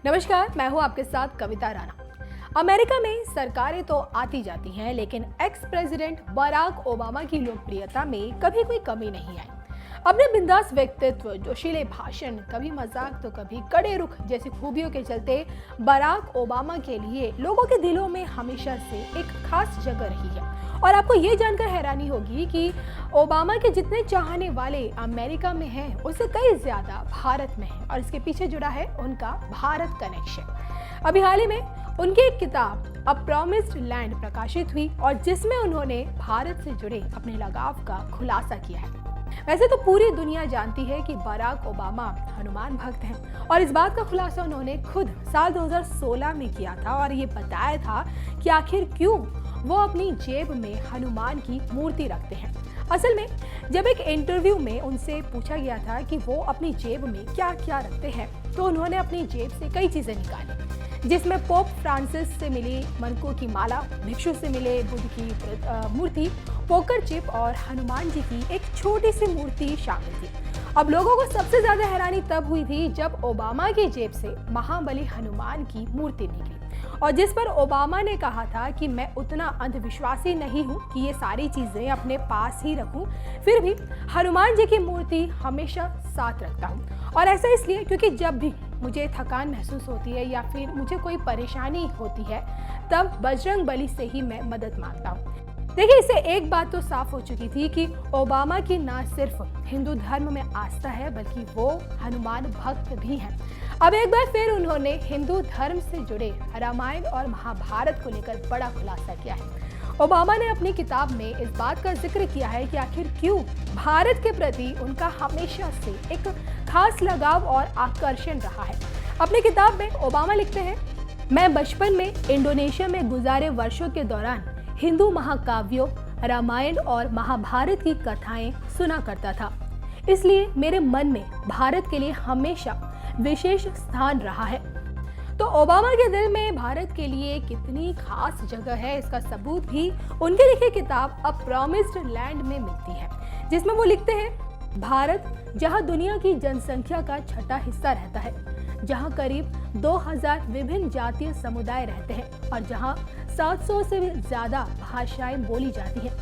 नमस्कार, मैं हूं आपके साथ कविता राणा। अमेरिका में सरकारें तो आती जाती हैं, लेकिन एक्स प्रेसिडेंट बराक ओबामा की लोकप्रियता में कभी कोई कमी नहीं आई। अपने बिंदास व्यक्तित्व, जोशीले भाषण, कभी मजाक तो कभी कड़े रुख जैसी खूबियों के चलते बराक ओबामा के लिए लोगों के दिलों में हमेशा से एक खास जगह रही है। और आपको ये जानकर हैरानी होगी कि ओबामा के जितने चाहने वाले अमेरिका में हैं, उससे कई ज्यादा भारत में हैं, और इसके पीछे जुड़ा है उनका भारत कनेक्शन। अभी हाल ही में उनकी एक किताब अ प्रॉमिस्ड लैंड प्रकाशित हुई, और जिसमें उन्होंने भारत से जुड़े अपने लगाव का खुलासा किया है। वैसे तो पूरी दुनिया जानती है कि बराक ओबामा हनुमान भक्त हैं, और इस बात का खुलासा उन्होंने खुद साल 2016 में किया था, और ये बताया था कि आखिर क्यों वो अपनी जेब में हनुमान की मूर्ति रखते हैं। असल में जब एक इंटरव्यू में उनसे पूछा गया था कि वो अपनी जेब में क्या क्या रखते हैं, तो उन्होंने अपनी जेब से कई चीजें निकाली, जिसमें पोप फ्रांसिस से मिली मनकों की माला, भिक्षु से मिले बुद्ध की मूर्ति, पोकर चिप और हनुमान जी की एक छोटी सी मूर्ति शामिल थी। अब लोगों को सबसे ज्यादा हैरानी तब हुई थी जब ओबामा की जेब से महाबली हनुमान की मूर्ति निकली, और जिस पर ओबामा ने कहा था कि मैं उतना अंधविश्वासी नहीं हूँ कि ये सारी चीजें अपने पास ही रखूं, फिर भी हनुमान जी की मूर्ति हमेशा साथ रखता हूँ। और ऐसा इसलिए क्योंकि जब भी मुझे थकान महसूस होती है या फिर मुझे कोई परेशानी होती है, तब बजरंग बली से ही मैं मदद मांगता हूँ। देखिए, इससे एक बात तो साफ हो चुकी थी कि ओबामा की ना सिर्फ हिंदू धर्म में आस्था है, बल्कि वो हनुमान भक्त भी हैं। अब एक बार फिर उन्होंने हिंदू धर्म से जुड़े रामायण और महाभारत को लेकर बड़ा खुलासा किया है। ओबामा ने अपनी किताब में इस बात का जिक्र किया है कि आखिर क्यों भारत के प्रति उनका हमेशा से एक खास लगाव और आकर्षण रहा है। अपनी किताब में ओबामा लिखते हैं, मैं बचपन में इंडोनेशिया में गुजारे वर्षों के दौरान हिंदू महाकाव्यों, रामायण और महाभारत की कथाएं सुना करता था, इसलिए मेरे मन में भारत के लिए हमेशा विशेष स्थान रहा है। तो ओबामा के दिल में भारत के लिए कितनी खास जगह है, इसका सबूत भी उनकी लिखी किताब अ प्रॉमिस्ड लैंड में मिलती है, जिसमें वो लिखते हैं, भारत जहां दुनिया की जनसंख्या का छठा हिस्सा रहता है, जहां करीब 2000 विभिन्न जातीय समुदाय रहते हैं और जहां 700 से भी ज्यादा भाषाएं बोली जाती हैं,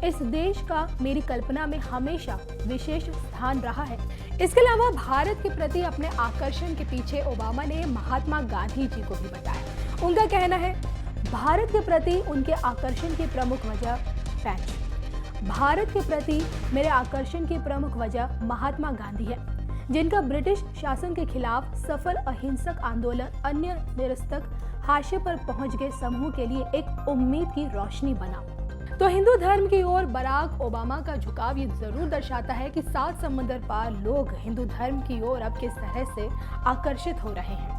इस देश का मेरी कल्पना में हमेशा विशेष स्थान रहा है। इसके अलावा भारत के प्रति अपने आकर्षण के पीछे ओबामा ने महात्मा गांधी जी को भी बताया। उनका कहना है, भारत के प्रति उनके आकर्षण की प्रमुख वजह भारत के प्रति मेरे आकर्षण की प्रमुख वजह महात्मा गांधी है, जिनका ब्रिटिश शासन के खिलाफ सफल अहिंसक आंदोलन अन्य निरस्तक हाशिए पर पहुंच गए समूह के लिए एक उम्मीद की रोशनी बना। तो हिंदू धर्म की ओर बराक ओबामा का झुकाव ये जरूर दर्शाता है कि 7 समुंदर पार लोग हिंदू धर्म की ओर अब किस तरह से आकर्षित हो रहे हैं।